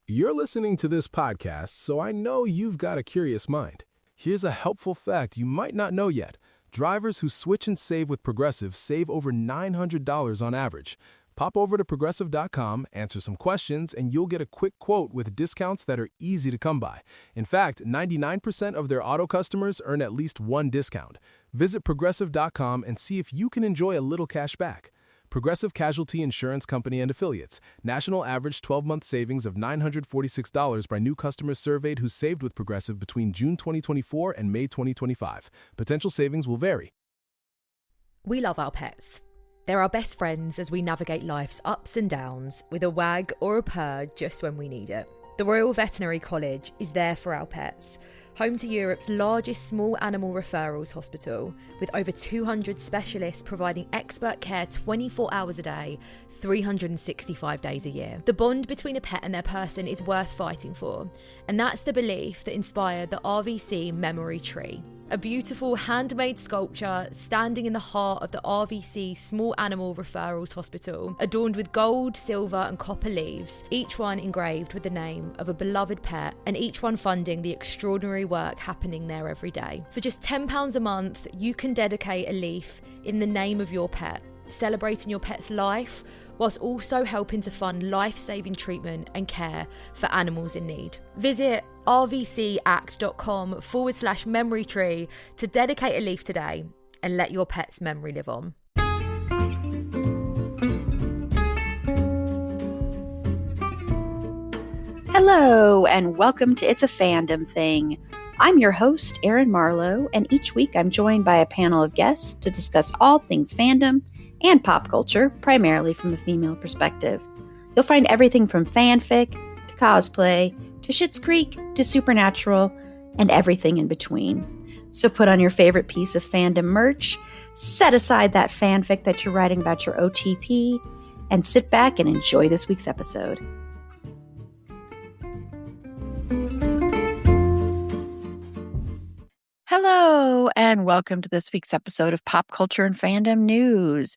You're listening to this podcast, so I know you've got a curious mind. Here's a helpful fact you might not know yet. Drivers who switch and save with Progressive save over $900 on average. Pop over to Progressive.com, answer some questions, and you'll get a quick quote with discounts that are easy to come by. In fact, 99% of their auto customers earn at least one discount. Visit Progressive.com and see if you can enjoy a little cash back. Progressive Casualty Insurance Company and Affiliates. National average 12-month savings of $946 by new customers surveyed who saved with Progressive between June 2024 and May 2025. Potential savings will vary. We love our pets. They're our best friends as we navigate life's ups and downs with a wag or a purr just when we need it. The Royal Veterinary College is there for our pets. Home to Europe's largest small animal referrals hospital, with over 200 specialists providing expert care 24 hours a day, 365 days a year. The bond between a pet and their person is worth fighting for, and that's the belief that inspired the RVC Memory Tree, a beautiful handmade sculpture standing in the heart of the RVC Small Animal Referrals Hospital, adorned with gold, silver and copper leaves, each one engraved with the name of a beloved pet, and each one funding the extraordinary work happening there every day. For just £10 a month, you can dedicate a leaf in the name of your pet, celebrating your pet's life, whilst also helping to fund life-saving treatment and care for animals in need. Visit rvcact.com/memory tree to dedicate a leaf today and let your pet's memory live on. Hello, and welcome to It's a Fandom Thing. I'm your host, Erin Marlowe, and each week I'm joined by a panel of guests to discuss all things fandom and pop culture, primarily from a female perspective. You'll find everything from fanfic to cosplay to Schitt's Creek to Supernatural and everything in between. So put on your favorite piece of fandom merch, set aside that fanfic that you're writing about your OTP, and sit back and enjoy this week's episode. Hello, and welcome to this week's episode of Pop Culture and Fandom News.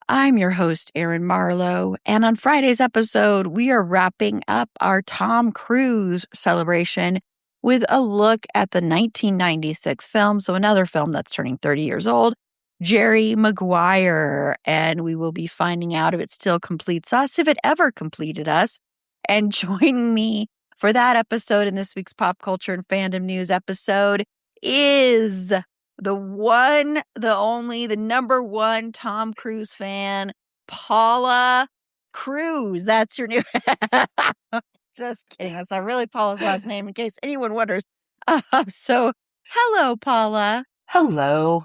I'm your host, Erin Marlowe, and on Friday's episode, we are wrapping up our Tom Cruise celebration with a look at the 1996 film, so another film that's turning 30 years old, Jerry Maguire, and we will be finding out if it still completes us, if it ever completed us. And joining me for that episode in this week's Pop Culture and Fandom News episode is the one, the only, the number one Tom Cruise fan, Paula Cruise. That's your new... Just kidding. That's not really Paula's last name, in case anyone wonders. So, hello, Paula. Hello.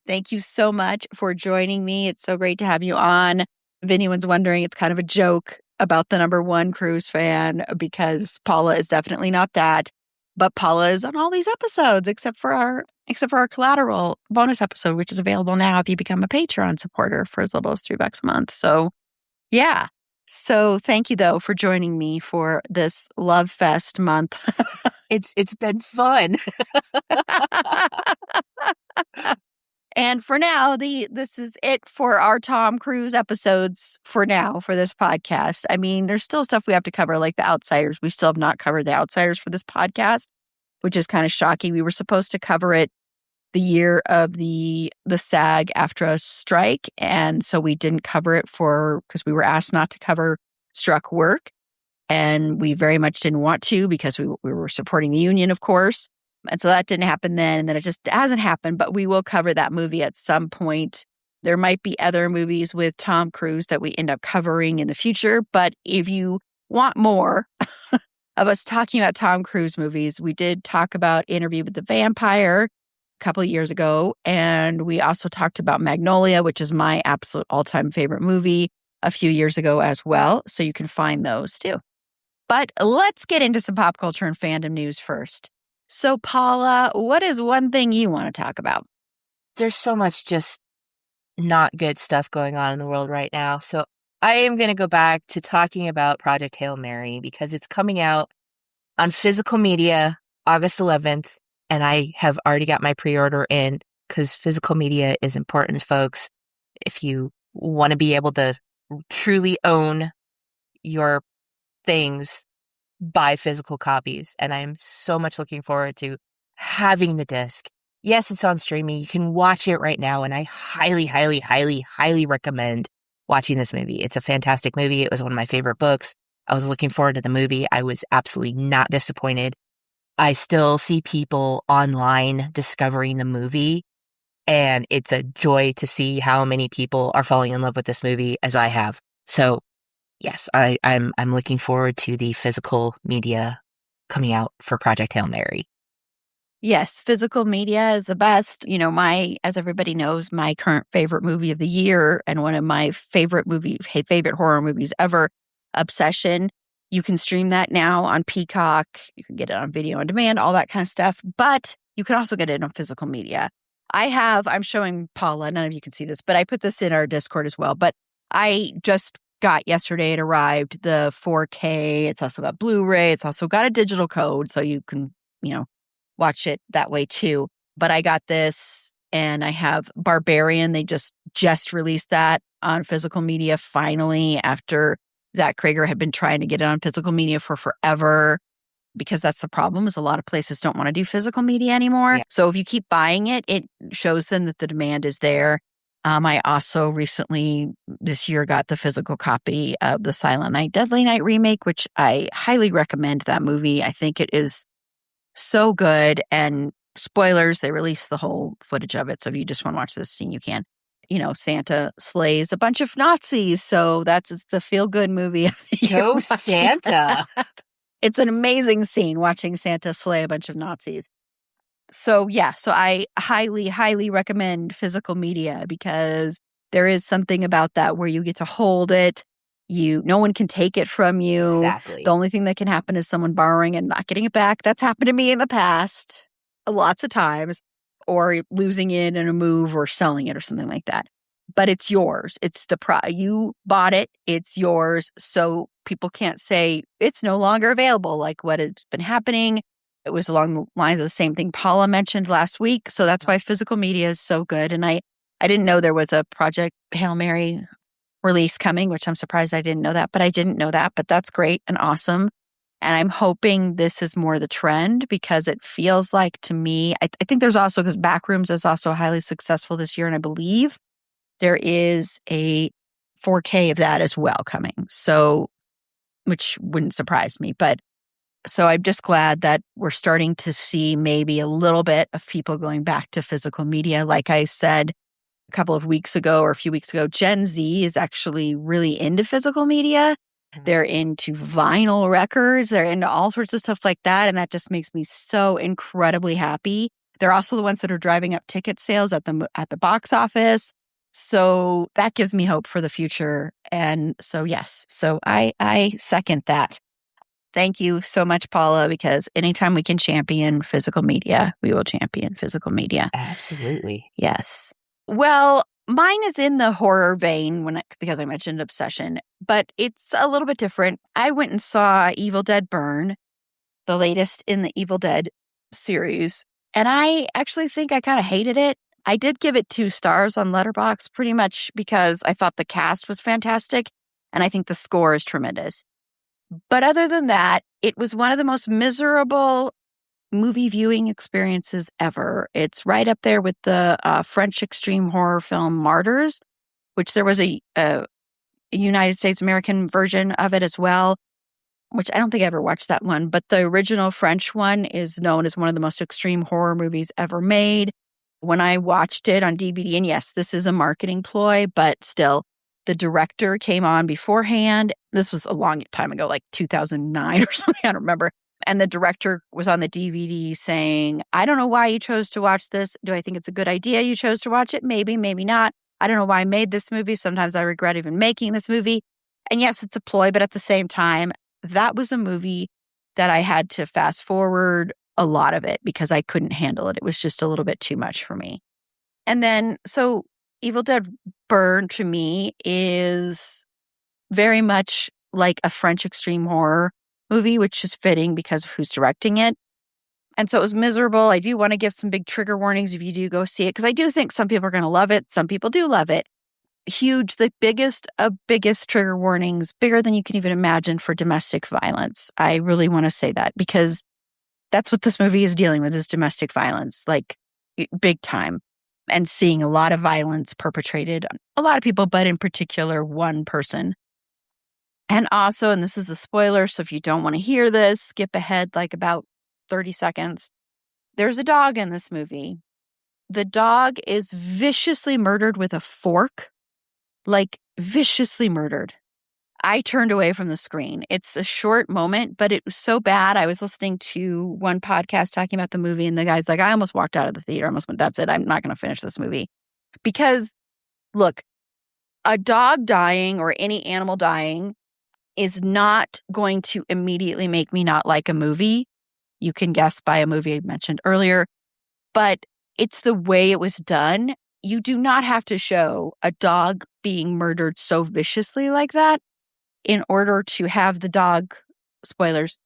Thank you so much for joining me. It's so great to have you on. If anyone's wondering, it's kind of a joke about the number one Cruise fan, because Paula is definitely not that. But Paula is on all these episodes, except for our collateral bonus episode, which is available now if you become a Patreon supporter for as little as $3 a month. So, yeah. So thank you, though, for joining me for this Love Fest month. It's been fun. And for now, this is it for our Tom Cruise episodes for now, for this podcast. I mean, there's still stuff we have to cover, like The Outsiders. We still have not covered The Outsiders for this podcast, which is kind of shocking. We were supposed to cover it the year of the SAG-AFTRA strike, and so we didn't cover it because we were asked not to cover struck work, and we very much didn't want to because we were supporting the union, of course. And so that didn't happen then, and then it just hasn't happened, but we will cover that movie at some point. There might be other movies with Tom Cruise that we end up covering in the future, but if you want more of us talking about Tom Cruise movies, we did talk about Interview with the Vampire a couple of years ago, and we also talked about Magnolia, which is my absolute all-time favorite movie, a few years ago as well, so you can find those too. But let's get into some pop culture and fandom news first. So, Paula, what is one thing you want to talk about? There's so much just not good stuff going on in the world right now. So I am going to go back to talking about Project Hail Mary because it's coming out on physical media August 11th. And I have already got my pre-order in because physical media is important, folks. If you want to be able to truly own your things, buy physical copies. And I'm so much looking forward to having the disc. Yes, it's on streaming. You can watch it right now. And I highly, highly, highly, highly recommend watching this movie. It's a fantastic movie. It was one of my favorite books. I was looking forward to the movie. I was absolutely not disappointed. I still see people online discovering the movie, and it's a joy to see how many people are falling in love with this movie as I have. So, yes, I'm looking forward to the physical media coming out for Project Hail Mary. Yes, physical media is the best. You know, as everybody knows, my current favorite movie of the year and one of my favorite horror movies ever, Obsession. You can stream that now on Peacock. You can get it on video on demand, all that kind of stuff. But you can also get it on physical media. I'm showing Paula, none of you can see this, but I put this in our Discord as well. But I just got yesterday, it arrived, the 4K. It's also got Blu-ray. It's also got a digital code, so you can, watch it that way too. But I got this, and I have Barbarian. They just released that on physical media finally, after Zach Krager had been trying to get it on physical media for forever, because that's the problem, is a lot of places don't want to do physical media anymore. Yeah. So if you keep buying it, it shows them that the demand is there. I also recently this year got the physical copy of the Silent Night, Deadly Night remake, which I highly recommend that movie. I think it is so good. And spoilers, they released the whole footage of it. So if you just want to watch this scene, you can. Santa slays a bunch of Nazis. So it's the feel-good movie of the year. Go Santa. It's an amazing scene watching Santa slay a bunch of Nazis. So I highly, highly recommend physical media, because there is something about that where you get to hold it. No one can take it from you. Exactly. The only thing that can happen is someone borrowing and not getting it back. That's happened to me in the past lots of times, or losing it in a move or selling it or something like that. But it's yours. It's you bought it. It's yours. So people can't say it's no longer available, like what has been happening. It was along the lines of the same thing Paula mentioned last week. So that's why physical media is so good. And I didn't know there was a Project Hail Mary release coming, which I'm surprised I didn't know that, but I didn't know that. But that's great and awesome. And I'm hoping this is more the trend, because it feels like, to me, I think there's also, because Backrooms is also highly successful this year, and I believe there is a 4K of that as well coming. So, which wouldn't surprise me. But so I'm just glad that we're starting to see maybe a little bit of people going back to physical media. Like I said a couple of weeks ago or a few weeks ago, Gen Z is actually really into physical media. They're into vinyl records. They're into all sorts of stuff like that. And that just makes me so incredibly happy. They're also the ones that are driving up ticket sales at the box office. So that gives me hope for the future. And so, yes, so I second that. Thank you so much, Paula, because anytime we can champion physical media, we will champion physical media. Absolutely. Yes. Well, mine is in the horror vein because I mentioned Obsession, but it's a little bit different. I went and saw Evil Dead Burn, the latest in the Evil Dead series, and I actually think I kind of hated it. I did give it 2 stars on Letterboxd, pretty much because I thought the cast was fantastic, and I think the score is tremendous. But other than that, it was one of the most miserable movie viewing experiences ever. It's right up there with the French extreme horror film Martyrs, which there was a United States American version of it as well, which I don't think I ever watched that one. But the original French one is known as one of the most extreme horror movies ever made. When I watched it on DVD, and yes, this is a marketing ploy, but still, the director came on beforehand. This was a long time ago, like 2009 or something, I don't remember. And the director was on the DVD saying, I don't know why you chose to watch this. Do I think it's a good idea you chose to watch it? Maybe, maybe not. I don't know why I made this movie. Sometimes I regret even making this movie. And yes, it's a ploy, but at the same time, that was a movie that I had to fast forward a lot of it because I couldn't handle it. It was just a little bit too much for me. And then, so Evil Dead Burn to me is very much like a French extreme horror movie, which is fitting because of who's directing it. And so it was miserable. I do want to give some big trigger warnings if you do go see it, because I do think some people are going to love it. Some people do love it. huge, the biggest trigger warnings, bigger than you can even imagine for domestic violence. I really want to say that because that's what this movie is dealing with, is domestic violence, like big time, and seeing a lot of violence perpetrated on a lot of people, but in particular, one person. And also, and this is a spoiler, so if you don't want to hear this, skip ahead like about 30 seconds. There's a dog in this movie. The dog is viciously murdered with a fork, like viciously murdered. I turned away from the screen. It's a short moment, but it was so bad. I was listening to one podcast talking about the movie, and the guy's like, I almost walked out of the theater. I almost went, that's it. I'm not going to finish this movie. Because, look, a dog dying or any animal dying is not going to immediately make me not like a movie. You can guess by a movie I mentioned earlier, but it's the way it was done. You do not have to show a dog being murdered so viciously like that in order to have the dog, spoilers,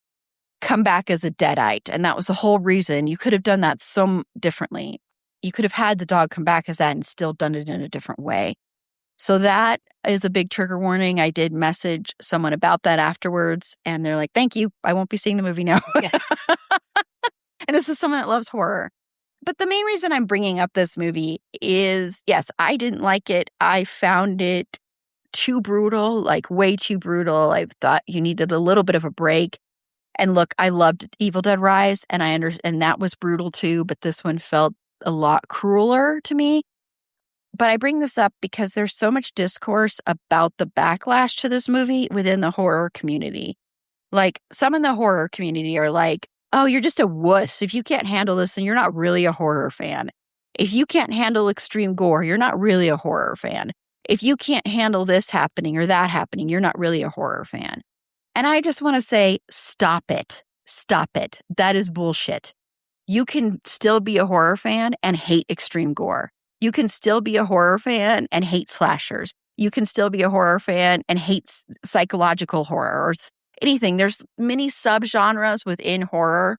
come back as a deadite. And that was the whole reason. You could have done that so differently. You could have had the dog come back as that and still done it in a different way. So that is a big trigger warning. I did message someone about that afterwards, and they're like, thank you. I won't be seeing the movie now. Yeah. And this is someone that loves horror. But the main reason I'm bringing up this movie is, yes, I didn't like it. I found it too brutal, like way too brutal. I thought you needed a little bit of a break. And look, I loved Evil Dead Rise, and and that was brutal too, but this one felt a lot crueler to me. But I bring this up because there's so much discourse about the backlash to this movie within the horror community. Like, some in the horror community are like, oh, you're just a wuss. If you can't handle this, then you're not really a horror fan. If you can't handle extreme gore, you're not really a horror fan. If you can't handle this happening or that happening, you're not really a horror fan. And I just want to say, stop it. Stop it. That is bullshit. You can still be a horror fan and hate extreme gore. You can still be a horror fan and hate slashers. You can still be a horror fan and hate psychological horror or anything. There's many subgenres within horror,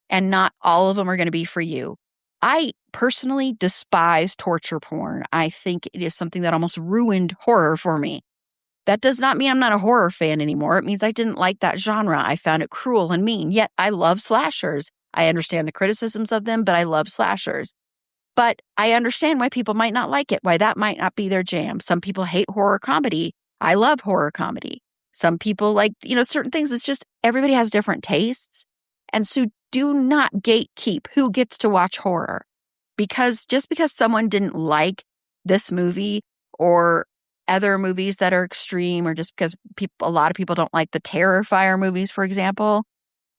and not all of them are going to be for you. I personally despise torture porn. I think it is something that almost ruined horror for me. That does not mean I'm not a horror fan anymore. It means I didn't like that genre. I found it cruel and mean, yet I love slashers. I understand the criticisms of them, but I love slashers. But I understand why people might not like it, why that might not be their jam. Some people hate horror comedy. I love horror comedy. Some people like, certain things. It's just everybody has different tastes. And so do not gatekeep who gets to watch horror. Because just because someone didn't like this movie or other movies that are extreme, or just because a lot of people don't like the Terrifier movies, for example,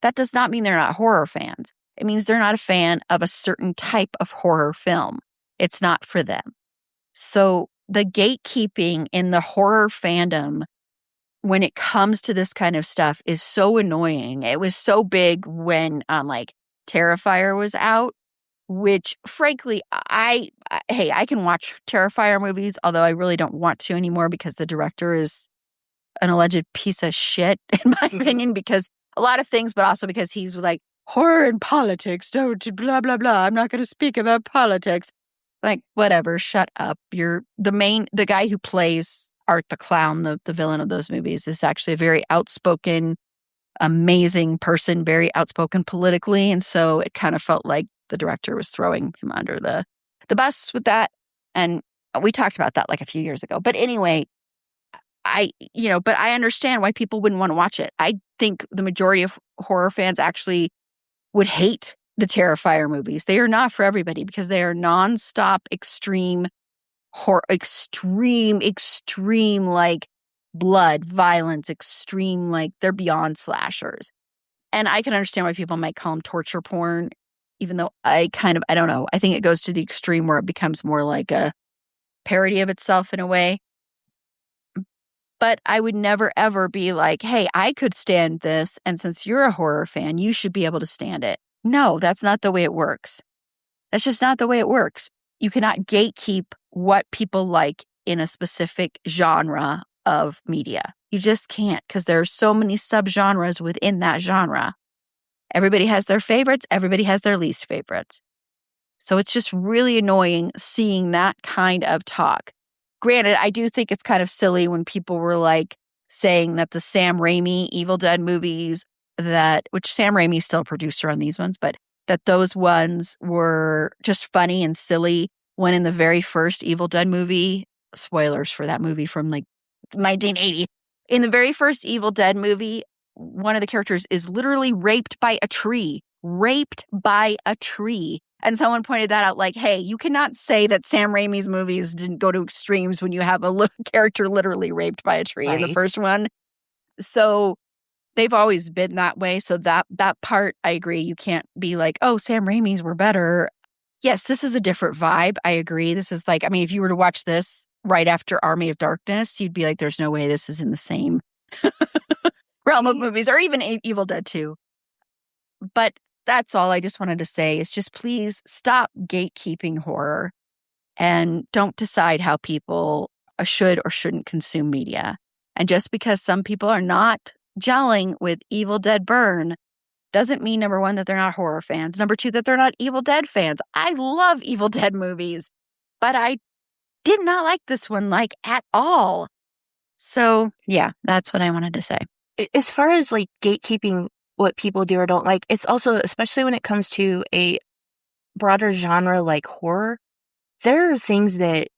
that does not mean they're not horror fans. It means they're not a fan of a certain type of horror film. It's not for them. So the gatekeeping in the horror fandom when it comes to this kind of stuff is so annoying. It was so big when Terrifier was out, which frankly, I can watch Terrifier movies, although I really don't want to anymore because the director is an alleged piece of shit, in my opinion, because a lot of things, but also because he's like, horror and politics, don't blah, blah, blah. I'm not going to speak about politics. Like, whatever, shut up. The guy who plays Art the Clown, the villain of those movies, is actually a very outspoken, amazing person, very outspoken politically. And so it kind of felt like the director was throwing him under the bus with that. And we talked about that like a few years ago. But anyway, but I understand why people wouldn't want to watch it. I think the majority of horror fans actually would hate the Terrifier movies. They are not for everybody because they are nonstop extreme horror, extreme like blood, violence, extreme, like they're beyond slashers. And I can understand why people might call them torture porn, even though I don't know. I think it goes to the extreme where it becomes more like a parody of itself in a way. But I would never, ever be like, hey, I could stand this, and since you're a horror fan, you should be able to stand it. No, that's not the way it works. That's just not the way it works. You cannot gatekeep what people like in a specific genre of media. You just can't, because there are so many subgenres within that genre. Everybody has their favorites. Everybody has their least favorites. So it's just really annoying seeing that kind of talk. granted, I do think it's kind of silly when people were like saying that the Sam Raimi Evil Dead movies which Sam Raimi's still a producer on these ones, but that those ones were just funny and silly when in the very first Evil Dead movie, spoilers for that movie from like 1980, in the very first Evil Dead movie, one of the characters is literally raped by a tree. And someone pointed that out like, hey, you cannot say that Sam Raimi's movies didn't go to extremes when you have a little character literally raped by a tree in the first one. So they've always been that way. So that part, I agree. You can't be like, oh, Sam Raimi's were better. Yes, this is a different vibe. I agree. This is like, I mean, if you were to watch this right after Army of Darkness, you'd be like, there's no way this is in the same realm of movies, or even Evil Dead 2. But that's all I just wanted to say is just please stop gatekeeping horror and don't decide how people should or shouldn't consume media. And just because some people are not gelling with Evil Dead Burn doesn't mean, number one, that they're not horror fans. Number two, that they're not Evil Dead fans. I love Evil Dead movies, but I did not like this one like at all. So yeah, that's what I wanted to say. As far as like gatekeeping what people do or don't like, it's also, especially when it comes to a broader genre like horror, there are things that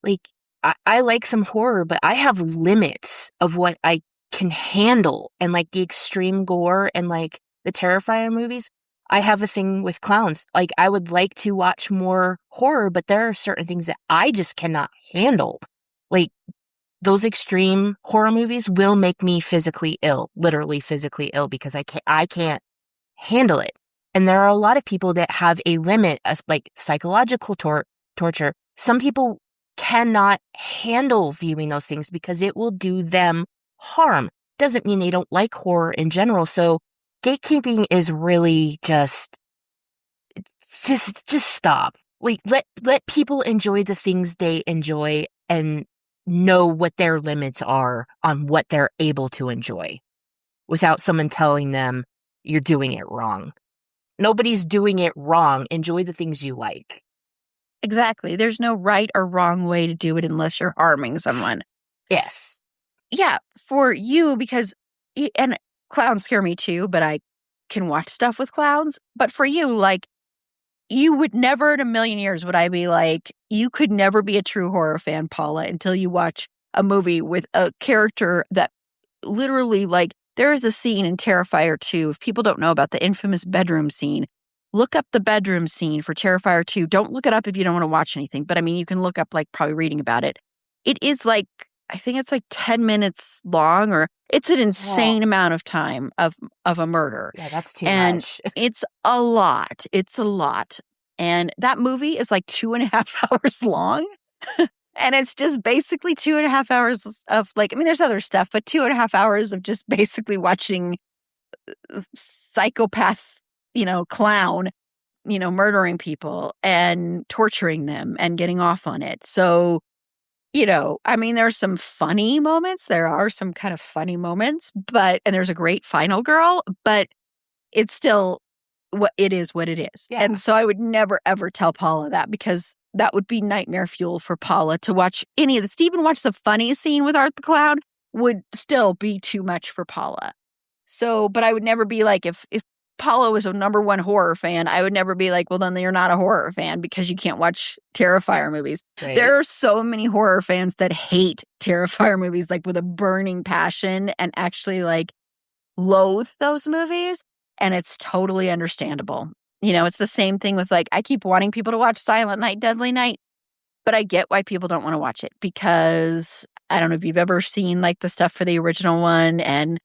like I like some horror, but I have limits of what I can handle, and like the extreme gore and like the Terrifier movies. I have a thing with clowns. Like I would like to watch more horror, but there are certain things that I just cannot handle. Like those extreme horror movies will make me physically ill, literally physically ill, because I can't handle it. And there are a lot of people that have a limit, like psychological torture. Some people cannot handle viewing those things because it will do them harm. Doesn't mean they don't like horror in general. So gatekeeping is really just stop. Like let people enjoy the things they enjoy and know what their limits are on what they're able to enjoy without someone telling them you're doing it wrong. Nobody's doing it wrong. Enjoy the things you like. Exactly. There's no right or wrong way to do it unless you're harming someone. Yes. Yeah, for you, because, and clowns scare me too, but I can watch stuff with clowns. But for you, like, you would never in a million years would I be like, you could never be a true horror fan, Paula, until you watch a movie with a character that literally, like, there is a scene in Terrifier 2. If people don't know about the infamous bedroom scene, look up the bedroom scene for Terrifier 2. Don't look it up if you don't want to watch anything. But I mean, you can look up, like, probably reading about it. It is like, I think it's like 10 minutes long, or it's an insane amount of time of a murder. Yeah, that's too and much. It's a lot. It's a lot. And that movie is like 2.5 hours long. And it's just basically 2.5 hours of like, I mean, there's other stuff, but 2.5 hours of just basically watching psychopath, clown, murdering people and torturing them and getting off on it. So, I mean, there's some funny moments. There are some kind of funny moments, and there's a great final girl, but it's still what it is. Yeah. And so I would never, ever tell Paula that, because that would be nightmare fuel for Paula to watch any of this. To even watch the funny scene with Art the Clown would still be too much for Paula. So, but I would never be like, if Paula was a number one horror fan, I would never be like, well, then you're not a horror fan because you can't watch Terrifier movies. Right. There are so many horror fans that hate Terrifier movies, like with a burning passion, and actually like loathe those movies. And it's totally understandable. It's the same thing with like, I keep wanting people to watch Silent Night, Deadly Night, but I get why people don't want to watch it, because I don't know if you've ever seen like the stuff for the original one, and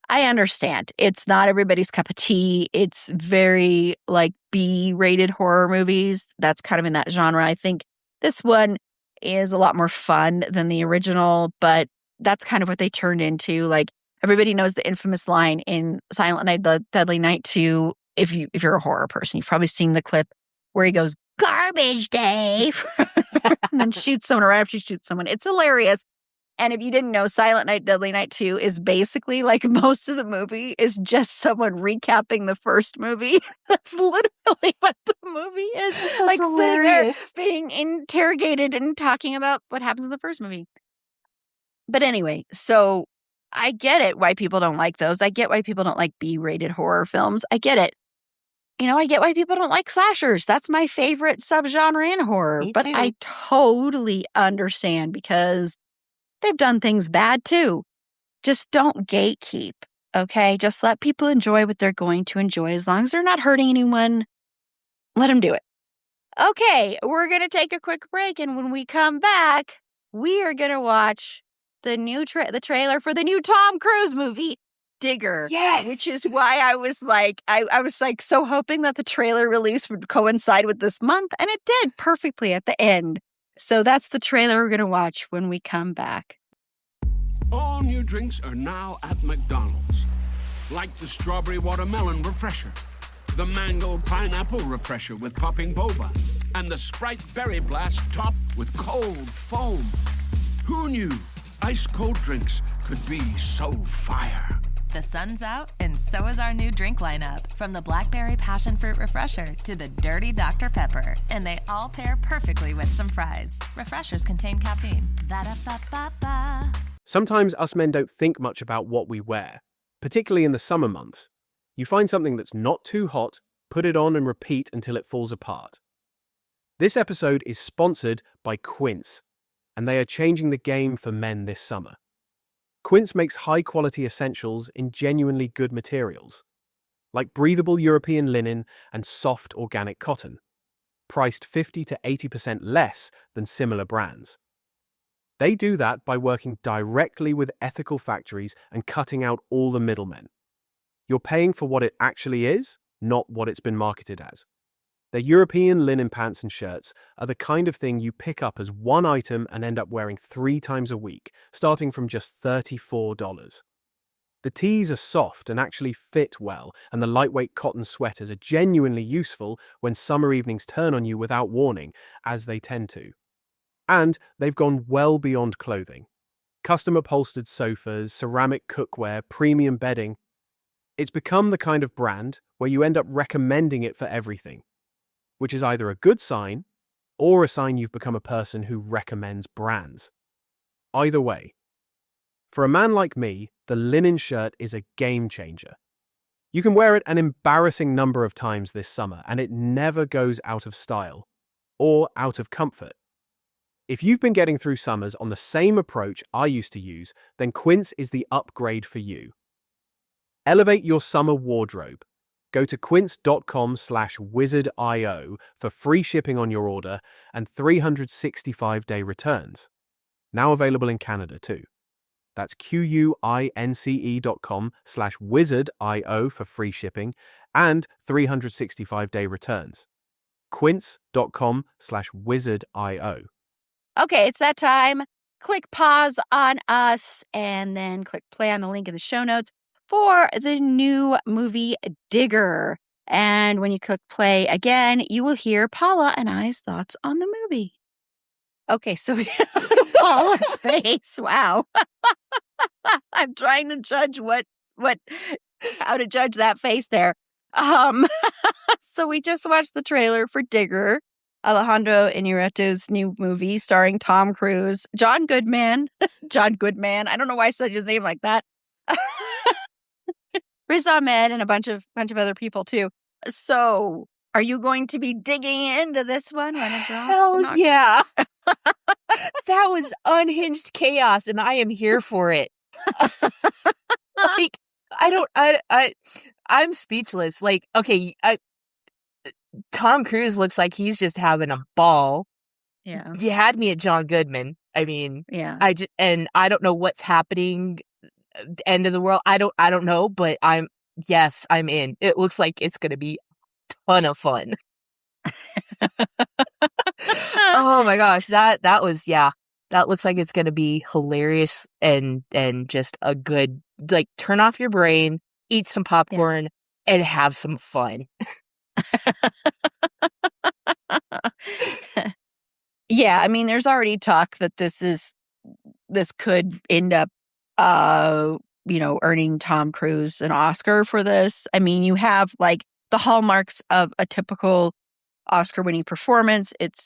I understand it's not everybody's cup of tea. It's very like B-rated horror movies. That's kind of in that genre. I think this one is a lot more fun than the original, but that's kind of what they turned into. Like, everybody knows the infamous line in Silent Night, Deadly Night 2. If you're a horror person, you've probably seen the clip where he goes, "Garbage day," and then shoots someone right after he shoots someone. It's hilarious. And if you didn't know, Silent Night, Deadly Night 2 is basically like most of the movie is just someone recapping the first movie. That's literally what the movie is. That's like hilarious. sitting there being interrogated and talking about what happens in the first movie. But anyway, so I get it why people don't like those. I get why people don't like B-rated horror films. I get it. I get why people don't like slashers. That's my favorite subgenre in horror. Me But too. I totally understand because they've done things bad too. Just don't gatekeep, okay? Just let people enjoy what they're going to enjoy. As long as they're not hurting anyone, let them do it. Okay, we're going to take a quick break. And when we come back, we are going to watch the new the trailer for the new Tom Cruise movie, Digger. Yes. Which is why I was like, I was like so hoping that the trailer release would coincide with this month. And it did perfectly at the end. So that's the trailer we're going to watch when we come back. All new drinks are now at McDonald's. Like the strawberry watermelon refresher, the mango pineapple refresher with popping boba, and the Sprite berry blast topped with cold foam. Who knew ice cold drinks could be so fire? The sun's out, and so is our new drink lineup. From the Blackberry Passion Fruit Refresher to the Dirty Dr. Pepper. And they all pair perfectly with some fries. Refreshers contain caffeine. Va-da-ba-ba-ba. Sometimes us men don't think much about what we wear, particularly in the summer months. You find something that's not too hot, put it on and repeat until it falls apart. This episode is sponsored by Quince, and they are changing the game for men this summer. Quince makes high-quality essentials in genuinely good materials, like breathable European linen and soft organic cotton, priced 50 to 80% less than similar brands. They do that by working directly with ethical factories and cutting out all the middlemen. You're paying for what it actually is, not what it's been marketed as. Their European linen pants and shirts are the kind of thing you pick up as one item and end up wearing 3 times a week, starting from just $34. The tees are soft and actually fit well, and the lightweight cotton sweaters are genuinely useful when summer evenings turn on you without warning, as they tend to. And they've gone well beyond clothing. Custom upholstered sofas, ceramic cookware, premium bedding. It's become the kind of brand where you end up recommending it for everything, which is either a good sign or a sign you've become a person who recommends brands. Either way, for a man like me, the linen shirt is a game changer. You can wear it an embarrassing number of times this summer, and it never goes out of style or out of comfort. If you've been getting through summers on the same approach I used to use, then Quince is the upgrade for you. Elevate your summer wardrobe. Go to quince.com/wizardio for free shipping on your order and 365-day returns. Now available in Canada too. That's QUINCE.com/wizardio for free shipping and 365-day returns. Quince.com/wizardio. Okay, it's that time. Click pause on us and then click play on the link in the show notes for the new movie Digger. And when you click play again, you will hear Paula and I's thoughts on the movie. Okay, so Paula's face. Wow. I'm trying to judge how to judge that face there. So we just watched the trailer for Digger, Alejandro Inarritu's new movie starring Tom Cruise, John Goodman. John Goodman. I don't know why I said his name like that. Riz Ahmed and a bunch of other people too. So, are you going to be digging into this one when it drops? Hell yeah. That was unhinged chaos, and I am here for it. Like, I'm speechless. Like, okay, Tom Cruise looks like he's just having a ball. Yeah. You had me at John Goodman. I mean, Yeah. I don't know what's happening. End of the world. I don't know, but I'm in. It looks like it's going to be a ton of fun. Oh my gosh, that was, yeah. That looks like it's going to be hilarious and just a good, like, turn off your brain, eat some popcorn, and have some fun. Yeah, I mean, there's already talk that this is this could end up, earning Tom Cruise an Oscar for this. I mean, you have like the hallmarks of a typical Oscar-winning performance. It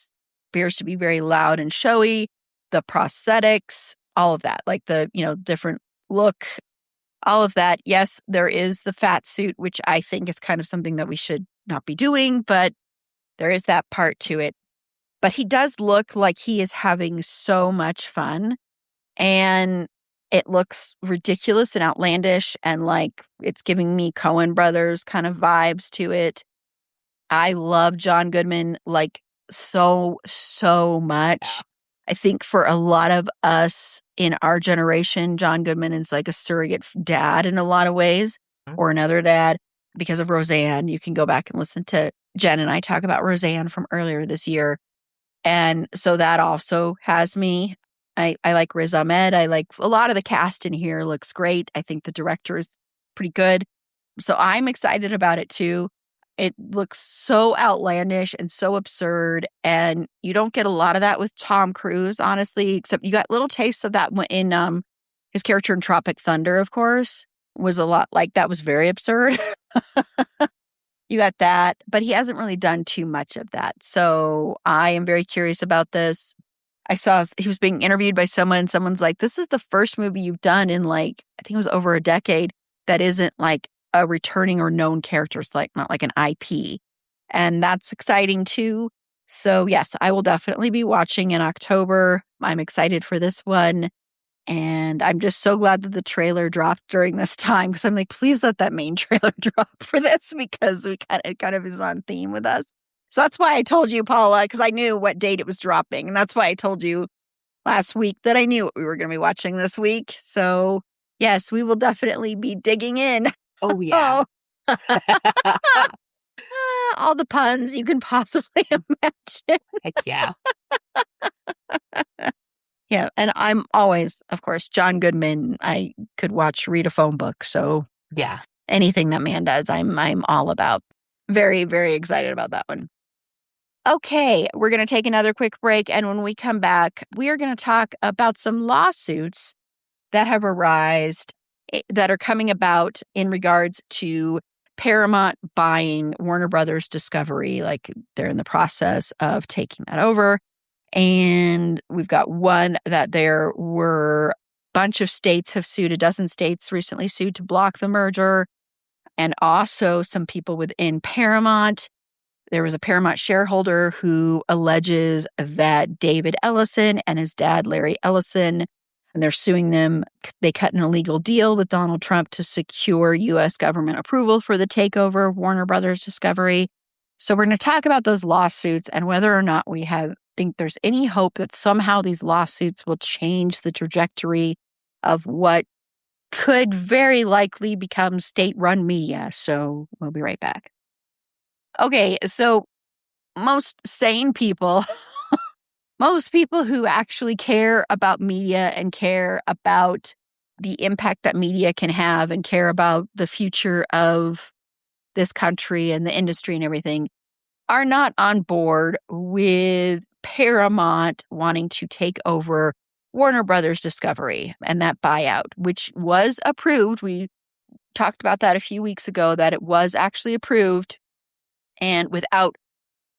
appears to be very loud and showy. The prosthetics, all of that, like the, different look, all of that. Yes, there is the fat suit, which I think is kind of something that we should not be doing, but there is that part to it. But he does look like he is having so much fun, and it looks ridiculous and outlandish, and like it's giving me Coen Brothers kind of vibes to it. I love John Goodman like so much. Yeah. I think for a lot of us in our generation, John Goodman is like a surrogate dad in a lot of ways, or another dad because of Roseanne. You can go back and listen to Jen and I talk about Roseanne from earlier this year. And so that also has me. I like Riz Ahmed. I like a lot of the cast in here looks great. I think the director is pretty good. So I'm excited about it too. It looks so outlandish and so absurd. And you don't get a lot of that with Tom Cruise, honestly, except you got little tastes of that in his character in Tropic Thunder, of course, was a lot like that was very absurd. You got that, but he hasn't really done too much of that. So I am very curious about this. I saw he was being interviewed by someone. Someone's like, this is the first movie you've done in like, I think it was over a decade that isn't like a returning or known character. It's like not like an IP. And that's exciting too. So yes, I will definitely be watching in October. I'm excited for this one. And I'm just so glad that the trailer dropped during this time, because I'm like, please let that main trailer drop for this, because it kind of is on theme with us. So that's why I told you, Paula, because I knew what date it was dropping. And that's why I told you last week that I knew what we were going to be watching this week. So yes, we will definitely be digging in. Oh, yeah. All the puns you can possibly imagine. Heck yeah. Yeah, and I'm always, of course, John Goodman. I could read a phone book. So Yeah. anything that man does, I'm all about. Very, very excited about that one. Okay, we're going to take another quick break. And when we come back, we are going to talk about some lawsuits that have arisen, that are coming about in regards to Paramount buying Warner Brothers Discovery. Like they're in the process of taking that over. And we've got one that there were a bunch of states have sued. A dozen states recently sued to block the merger. And also some people within Paramount. There was a Paramount shareholder who alleges that David Ellison and his dad, Larry Ellison, and they're suing them. They cut an illegal deal with Donald Trump to secure U.S. government approval for the takeover of Warner Brothers Discovery. So we're going to talk about those lawsuits and whether or not we think there's any hope that somehow these lawsuits will change the trajectory of what could very likely become state-run media. So we'll be right back. Okay, so most sane people, most people who actually care about media and care about the impact that media can have and care about the future of this country and the industry and everything are not on board with Paramount wanting to take over Warner Brothers Discovery and that buyout, which was approved. We talked about that a few weeks ago, that it was actually approved, and without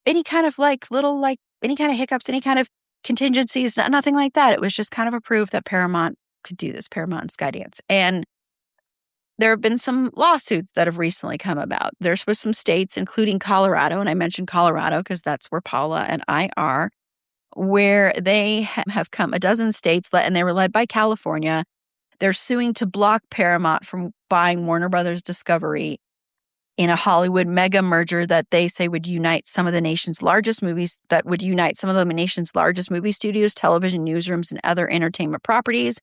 any kind of any kind of hiccups, any kind of contingencies, nothing like that. It was just kind of approved that Paramount could do this, Paramount and Skydance. And there have been some lawsuits that have recently come about. There's with some states, including Colorado, and I mentioned Colorado because that's where Paula and I are, where they have come, a dozen states, and they were led by California. They're suing to block Paramount from buying Warner Brothers Discovery in a Hollywood mega merger that they say would unite some of the nation's largest movie studios, television newsrooms, and other entertainment properties.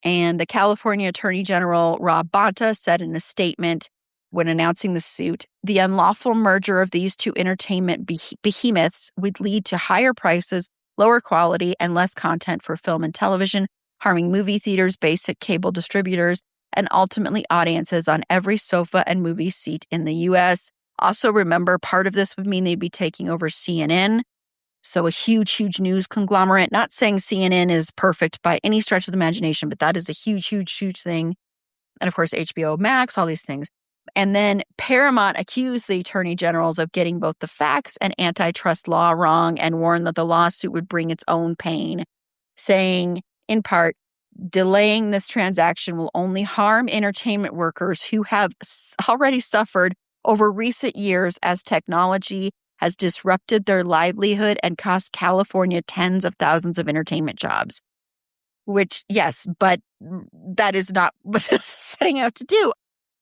And the California Attorney General, Rob Bonta, said in a statement when announcing the suit, the unlawful merger of these two entertainment behemoths would lead to higher prices, lower quality, and less content for film and television, harming movie theaters, basic cable distributors, and ultimately audiences on every sofa and movie seat in the U.S. Also, remember, part of this would mean they'd be taking over CNN. So a huge, huge news conglomerate. Not saying CNN is perfect by any stretch of the imagination, but that is a huge, huge, huge thing. And of course, HBO Max, all these things. And then Paramount accused the attorney generals of getting both the facts and antitrust law wrong and warned that the lawsuit would bring its own pain, saying, in part, delaying this transaction will only harm entertainment workers who have already suffered over recent years as technology has disrupted their livelihood and cost California tens of thousands of entertainment jobs. Which, yes, but that is not what this is setting out to do.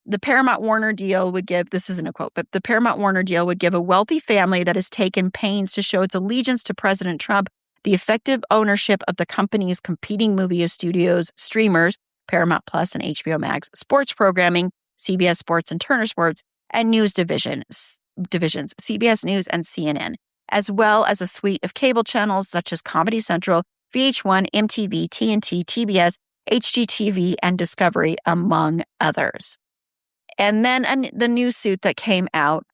The Paramount-Warner deal would give, this isn't a quote, but the Paramount-Warner deal would give a wealthy family that has taken pains to show its allegiance to President Trump the effective ownership of the company's competing movie studios, streamers, Paramount Plus and HBO Max, sports programming, CBS Sports and Turner Sports, and news divisions, CBS News and CNN, as well as a suite of cable channels such as Comedy Central, VH1, MTV, TNT, TBS, HGTV, and Discovery, among others. And then the new suit that came out,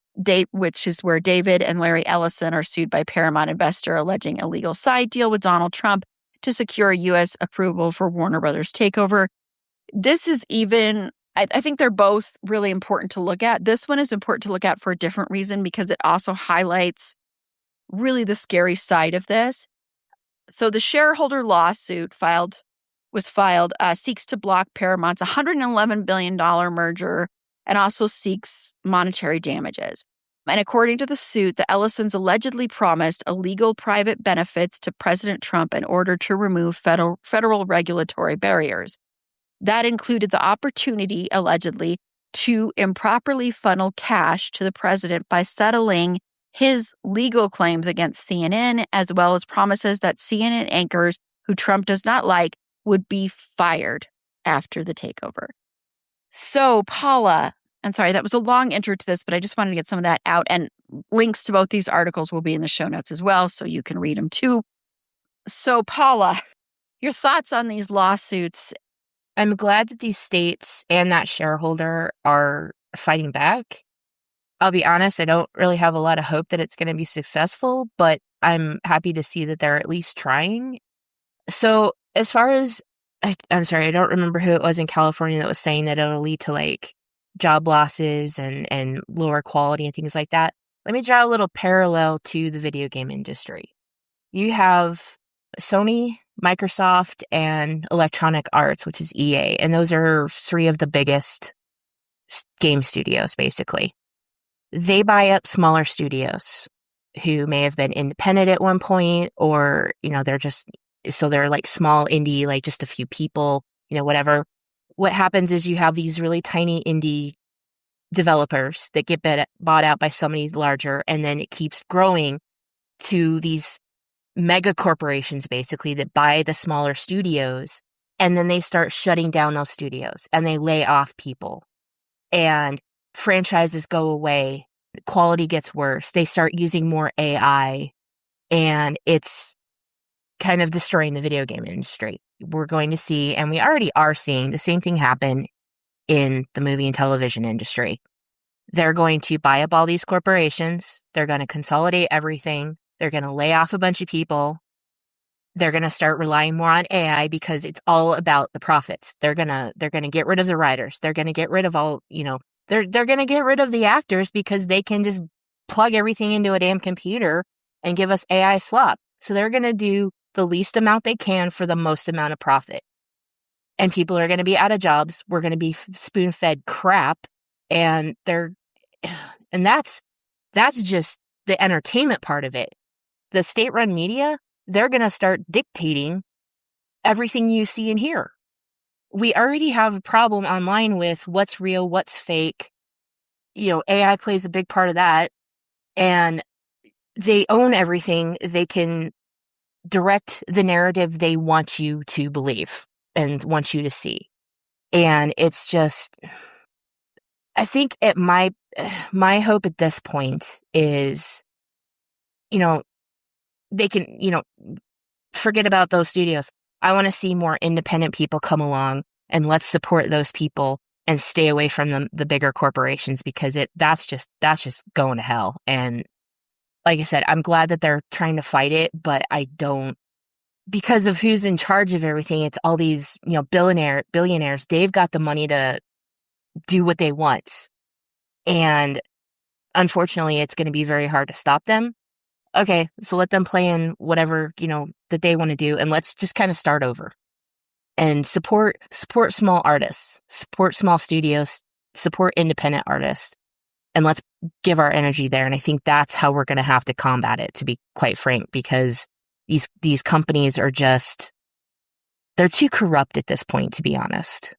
which is where David and Larry Ellison are sued by Paramount investor alleging a legal side deal with Donald Trump to secure U.S. approval for Warner Brothers takeover. This is even, I think they're both really important to look at. This one is important to look at for a different reason because it also highlights really the scary side of this. So the shareholder lawsuit was filed seeks to block Paramount's $111 billion merger and also seeks monetary damages. And according to the suit, the Ellisons allegedly promised illegal private benefits to President Trump in order to remove federal regulatory barriers. That included the opportunity, allegedly, to improperly funnel cash to the president by settling his legal claims against CNN, as well as promises that CNN anchors who Trump does not like would be fired after the takeover. So, Paula, I'm sorry, that was a long intro to this, but I just wanted to get some of that out. And links to both these articles will be in the show notes as well, so you can read them too. So, Paula, your thoughts on these lawsuits? I'm glad that these states and that shareholder are fighting back. I'll be honest, I don't really have a lot of hope that it's going to be successful, but I'm happy to see that they're at least trying. So as far as, I'm sorry, I don't remember who it was in California that was saying that it'll lead to like job losses and lower quality and things like that. Let me draw a little parallel to the video game industry. You have Sony, Microsoft, and Electronic Arts, which is EA, and those are three of the biggest game studios, basically. They buy up smaller studios who may have been independent at one point, or, they're like small indie, like just a few people, whatever. What happens is you have these really tiny indie developers that get bought out by somebody larger, and then it keeps growing to these mega corporations, basically, that buy the smaller studios, and then they start shutting down those studios, and they lay off people. And franchises go away, the quality gets worse, they start using more AI, and it's kind of destroying the video game industry. We're going to see, and we already are seeing, the same thing happen in the movie and television industry. They're going to buy up all these corporations, they're going to consolidate everything, they're going to lay off a bunch of people, they're going to start relying more on AI because it's all about the profits. They're going to get rid of the writers, they're going to get rid of all, they're going to get rid of the actors because they can just plug everything into a damn computer and give us AI slop. So they're going to do the least amount they can for the most amount of profit. And people are going to be out of jobs. We're going to be spoon-fed crap. And that's just the entertainment part of it. The state-run media, they're going to start dictating everything you see and hear. We already have a problem online with what's real, what's fake. AI plays a big part of that. And they own everything. They can direct the narrative they want you to believe and want you to see. And it's just, I think my hope at this point is, they can, forget about those studios. I want to see more independent people come along, and let's support those people and stay away from the bigger corporations, because that's just going to hell. And like I said, I'm glad that they're trying to fight it, but I don't, because of who's in charge of everything. It's all these, billionaires. They've got the money to do what they want. And unfortunately, it's going to be very hard to stop them. Okay, so let them play in whatever, that they want to do, and let's just kind of start over. And support small artists, support small studios, support independent artists, and let's give our energy there. And I think that's how we're going to have to combat it, to be quite frank, because these companies are just, they're too corrupt at this point, to be honest.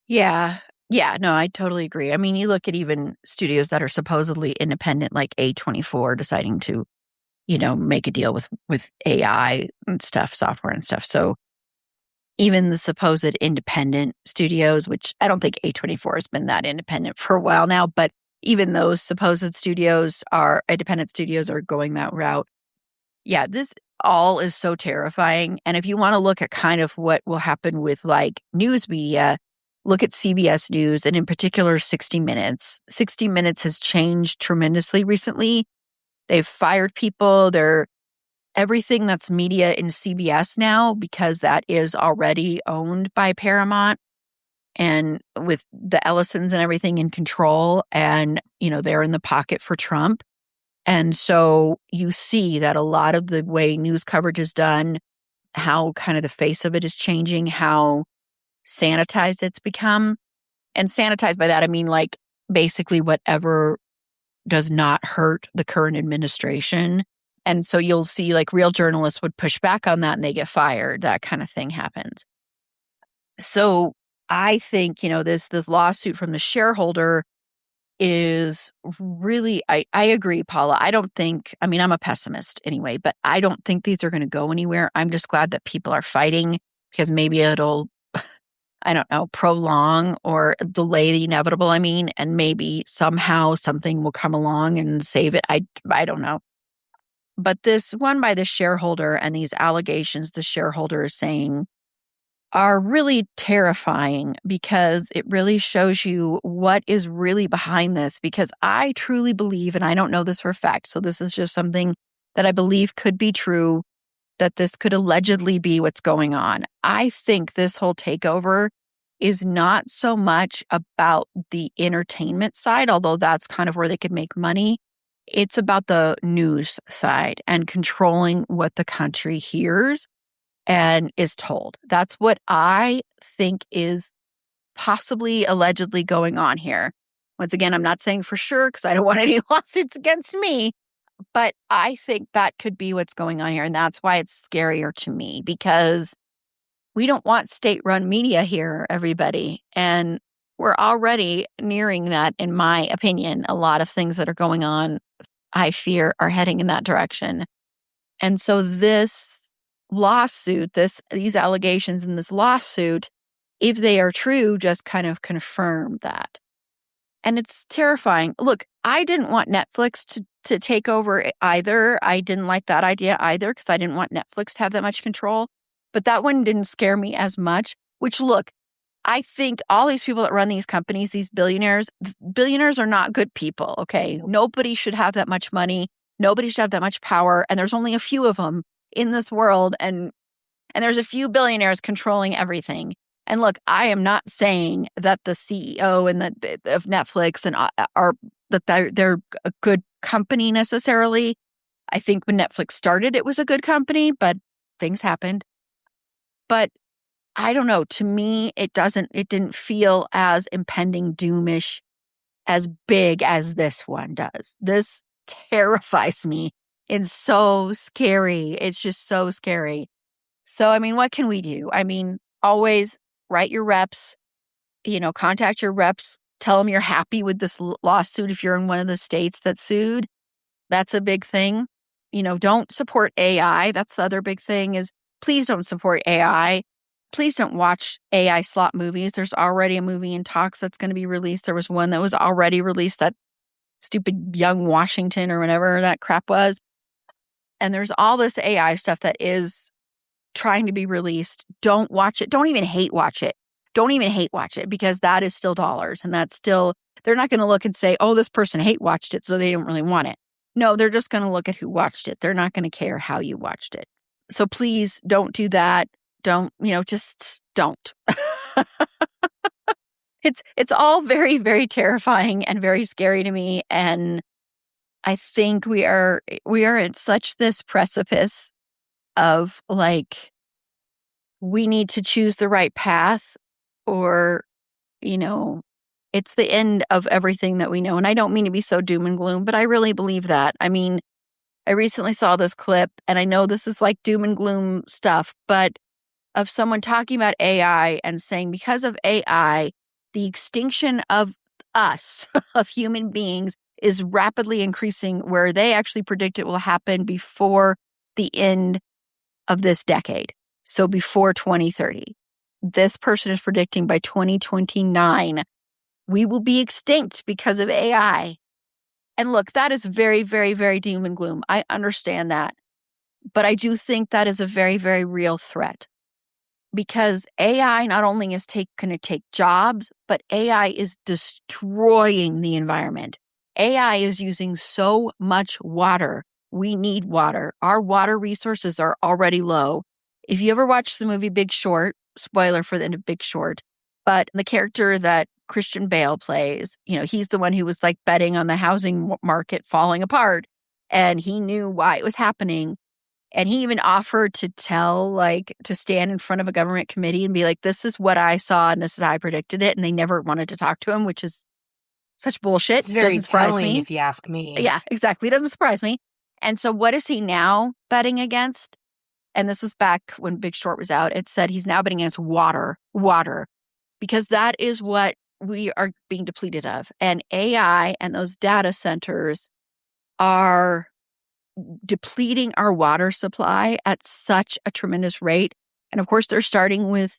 Yeah. Yeah, no, I totally agree. I mean, you look at even studios that are supposedly independent, like A24 deciding to, make a deal with AI and stuff, software and stuff. So even the supposed independent studios, which I don't think A24 has been that independent for a while now, but even those supposed independent studios are going that route. Yeah, this all is so terrifying. And if you want to look at kind of what will happen with like news media, look at CBS News and in particular 60 Minutes. 60 Minutes has changed tremendously recently. They've fired people. Everything that's media in CBS now, because that is already owned by Paramount and with the Ellisons and everything in control. And, they're in the pocket for Trump. And so you see that a lot of the way news coverage is done, how kind of the face of it is changing, how sanitized it's become. And sanitized by that, I mean like basically whatever does not hurt the current administration. And so you'll see like real journalists would push back on that and they get fired. That kind of thing happens. So I think, this lawsuit from the shareholder is really, I agree, Paula. I'm a pessimist anyway, but I don't think these are going to go anywhere. I'm just glad that people are fighting because maybe it'll, I don't know, prolong or delay the inevitable, and maybe somehow something will come along and save it. I don't know. But this one by the shareholder and these allegations the shareholder is saying are really terrifying because it really shows you what is really behind this. Because I truly believe, and I don't know this for a fact, so this is just something that I believe could be true, that this could allegedly be what's going on. I think this whole takeover is not so much about the entertainment side, although that's kind of where they could make money. It's about the news side and controlling what the country hears and is told. That's what I think is possibly allegedly going on here. Once again, I'm not saying for sure because I don't want any lawsuits against me, but I think that could be what's going on here. And that's why it's scarier to me, because we don't want state-run media here, everybody. And we're already nearing that, in my opinion. A lot of things that are going on, I fear, are heading in that direction. And so this lawsuit, these allegations in this lawsuit, if they are true, just kind of confirm that. And it's terrifying. Look, I didn't want Netflix to take over either. I didn't like that idea either because I didn't want Netflix to have that much control. But that one didn't scare me as much, which, look, I think all these people that run these companies, these billionaires are not good people, okay? Nobody should have that much money. Nobody should have that much power. And there's only a few of them in this world. And there's a few billionaires controlling everything. And look, I am not saying that the CEO and of Netflix and they're a good company necessarily. I think when Netflix started, it was a good company, but things happened. But I don't know. To me, it didn't feel as impending doomish, as big as this one does. This terrifies me. It's so scary. It's just so scary. So, what can we do? Always write your reps, contact your reps, tell them you're happy with this lawsuit if you're in one of the states that sued. That's a big thing. Don't support AI. That's the other big thing is please don't support AI. Please don't watch AI slot movies. There's already a movie in talks that's going to be released. There was one that was already released, that stupid Young Washington or whatever that crap was. And there's all this AI stuff that is trying to be released. Don't watch it. Don't even hate watch it. Don't even hate watch it because that is still dollars. And that's still, they're not going to look and say, oh, this person hate watched it, so they don't really want it. No, they're just going to look at who watched it. They're not going to care how you watched it. So please don't do that. Don't, just don't. It's all very, very terrifying and very scary to me. And I think we are at such this precipice of like, we need to choose the right path, or, it's the end of everything that we know. And I don't mean to be so doom and gloom, but I really believe that. I mean, I recently saw this clip, and I know this is like doom and gloom stuff, but of someone talking about AI and saying because of AI, the extinction of us, of human beings, is rapidly increasing, where they actually predict it will happen before the end of this decade. So before 2030. This person is predicting by 2029, we will be extinct because of AI. And look, that is very, very, very doom and gloom. I understand that. But I do think that is a very, very real threat. Because AI not only is going to take jobs, but AI is destroying the environment. AI is using so much water. We need water. Our water resources are already low. If you ever watched the movie Big Short, spoiler for the end of Big Short, but the character that Christian Bale plays, he's the one who was like betting on the housing market falling apart, and he knew why it was happening. And he even offered to to stand in front of a government committee and be like, this is what I saw and this is how I predicted it. And they never wanted to talk to him, which is such bullshit. It's very Doesn't surprise telling me. if you ask me. Yeah, exactly. It doesn't surprise me. And so what is he now betting against? And this was back when Big Short was out. It said he's now betting against water, because that is what we are being depleted of. And AI and those data centers are depleting our water supply at such a tremendous rate. And of course, they're starting with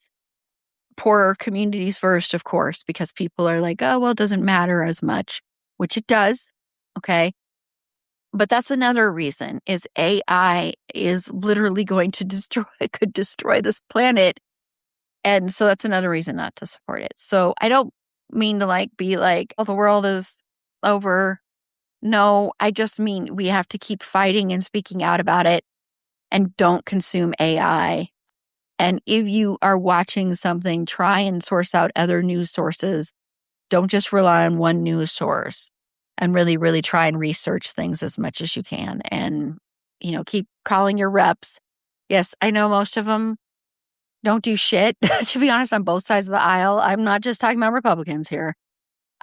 poorer communities first, of course, because people are like, oh, well, it doesn't matter as much, which it does. Okay. But that's another reason is AI is literally going to could destroy this planet. And so that's another reason not to support it. So I don't mean to be like, oh, the world is over. No, I just mean we have to keep fighting and speaking out about it, and don't consume AI. And if you are watching something, try and source out other news sources. Don't just rely on one news source, and really, really try and research things as much as you can. And, keep calling your reps. Yes, I know most of them don't do shit, to be honest, on both sides of the aisle. I'm not just talking about Republicans here.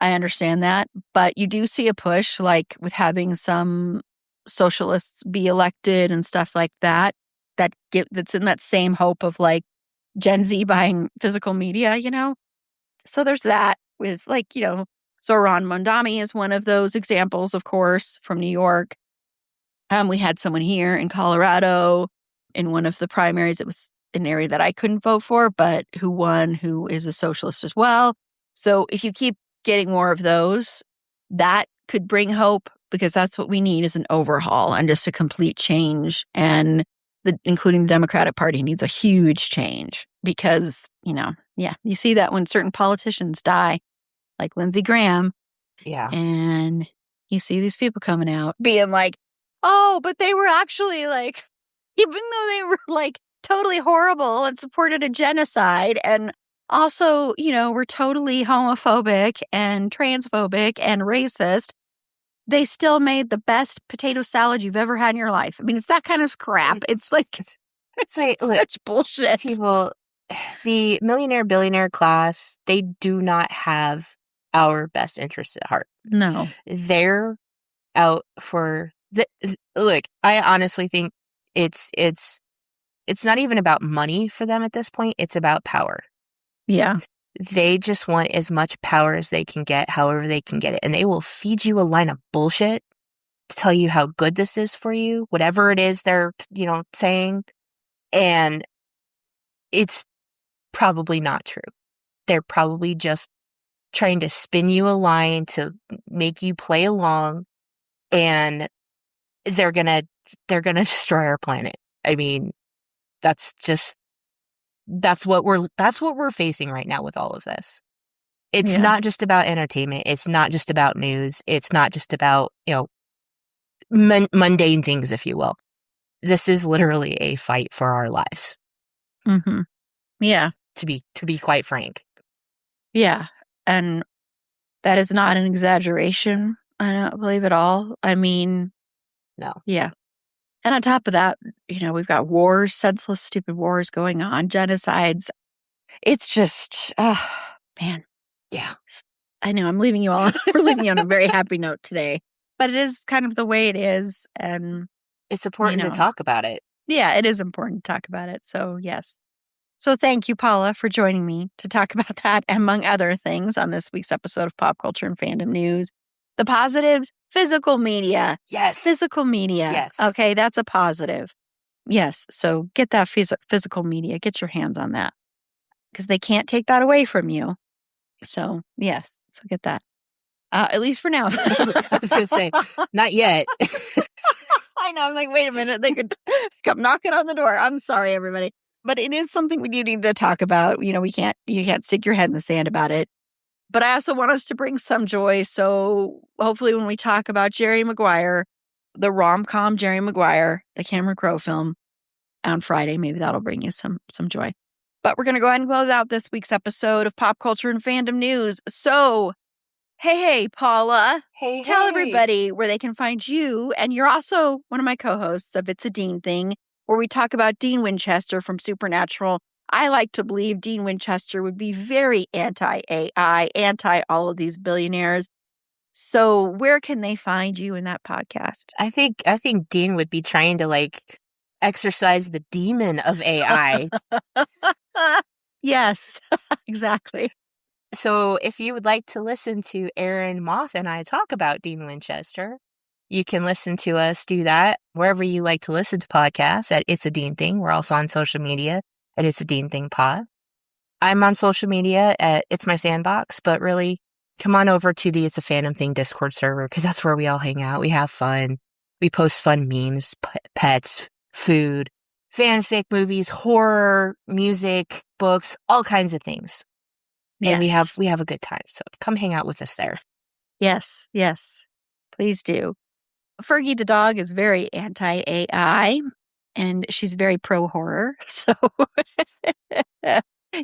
I understand that, but you do see a push, like with having some socialists be elected and stuff like that. That's in that same hope of like Gen Z buying physical media, So there's that with Zoran Mondani is one of those examples, of course, from New York. We had someone here in Colorado in one of the primaries. It was an area that I couldn't vote for, but who won, who is a socialist as well. So if you keep getting more of those, that could bring hope, because that's what we need is an overhaul and just a complete change. And including the Democratic Party needs a huge change because, you see that when certain politicians die, like Lindsey Graham. Yeah. And you see these people coming out being like, oh, but they were actually like, even though they were like totally horrible and supported a genocide and also, were totally homophobic and transphobic and racist, they still made the best potato salad you've ever had in your life. I mean, it's that kind of crap. It's such bullshit. People, the millionaire, billionaire class, they do not have our best interests at heart. No. They're out for look, I honestly think it's not even about money for them at this point. It's about power. Yeah. They just want as much power as they can get, however they can get it. And they will feed you a line of bullshit to tell you how good this is for you, whatever it is they're, saying. And it's probably not true. They're probably just trying to spin you a line to make you play along, and they're gonna destroy our planet. I mean, that's what we're facing right now with all of this. It's not just about entertainment. It's not just about news. It's not just about, mundane things, if you will. This is literally a fight for our lives. Mm-hmm. Yeah. To be quite frank. Yeah. And that is not an exaggeration. I don't believe at all. I mean, No. Yeah. And on top of that, we've got wars, senseless, stupid wars going on, genocides. It's just, oh, man. Yeah. I know I'm leaving you all, we're leaving you on a very happy note today, but it is kind of the way it is. And it's important to talk about it. Yeah, it is important to talk about it. So, yes. So thank you, Paula, for joining me to talk about that, among other things, on this week's episode of Pop Culture and Fandom News. The positives, physical media. Yes. Physical media. Yes. Okay, that's a positive. Yes, so get that physical media. Get your hands on that. Because they can't take that away from you. So, yes, so get that. At least for now. I was going to say, not yet. I know, I'm like, wait a minute. They could come knocking on the door. I'm sorry, everybody. But it is something we do need to talk about. You can't stick your head in the sand about it. But I also want us to bring some joy. So hopefully when we talk about Jerry Maguire, the rom-com Jerry Maguire, the Cameron Crowe film on Friday, maybe that'll bring you some joy. But we're going to go ahead and close out this week's episode of Pop Culture and Fandom News. So, hey, Paula. Tell everybody where they can find you. And you're also one of my co-hosts of It's a Dean Thing, where we talk about Dean Winchester from Supernatural. I like to believe Dean Winchester would be very anti-AI, anti all of these billionaires. So where can they find you in that podcast? I think Dean would be trying to exercise the demon of AI. Yes, exactly. So if you would like to listen to Erin Moth and I talk about Dean Winchester, you can listen to us do that wherever you like to listen to podcasts at It's a Dean Thing. We're also on social media at It's a Dean Thing Pod. I'm on social media at It's My Sandbox, but really come on over to the It's a Fandom Thing Discord server because that's where we all hang out. We have fun. We post fun memes, pets, food, fanfic, movies, horror, music, books, all kinds of things. Yes. And we have a good time. So come hang out with us there. Yes, please do. Fergie the dog is very anti-AI, and she's very pro-horror. So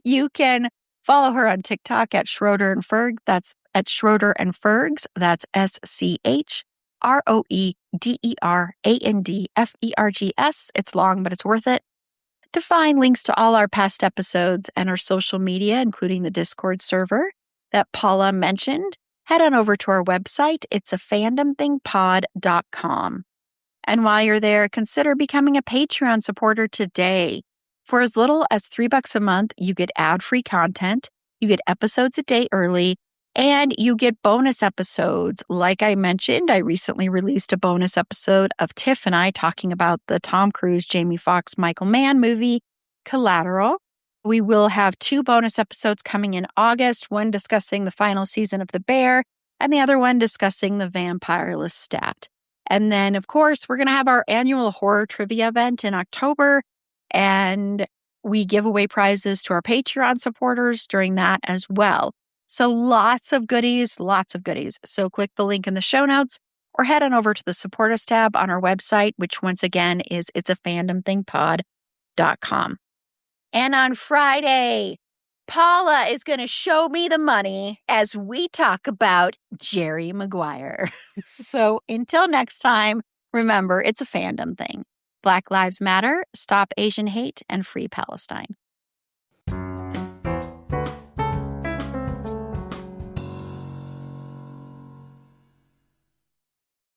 you can follow her on TikTok at Schroeder and Ferg. That's at Schroeder and Fergs. That's SCHROEDERANDFERGS. It's long, but it's worth it. To find links to all our past episodes and our social media, including the Discord server that Paula mentioned, head on over to our website. It's a fandomthingpod.com. And while you're there, consider becoming a Patreon supporter today. For as little as $3 a month, you get ad-free content, you get episodes a day early, and you get bonus episodes. Like I mentioned, I recently released a bonus episode of Tiff and I talking about the Tom Cruise, Jamie Foxx, Michael Mann movie, Collateral. We will have 2 bonus episodes coming in August, one discussing the final season of The Bear, and the other one discussing the Vampire Lestat. And then, of course, we're going to have our annual horror trivia event in October, and we give away prizes to our Patreon supporters during that as well. So lots of goodies. So click the link in the show notes or head on over to the Support Us tab on our website, which once again is it'safandomthingpod.com. And on Friday, Paula is going to show me the money as we talk about Jerry Maguire. So until next time, remember, it's a fandom thing. Black Lives Matter, stop Asian hate, and free Palestine.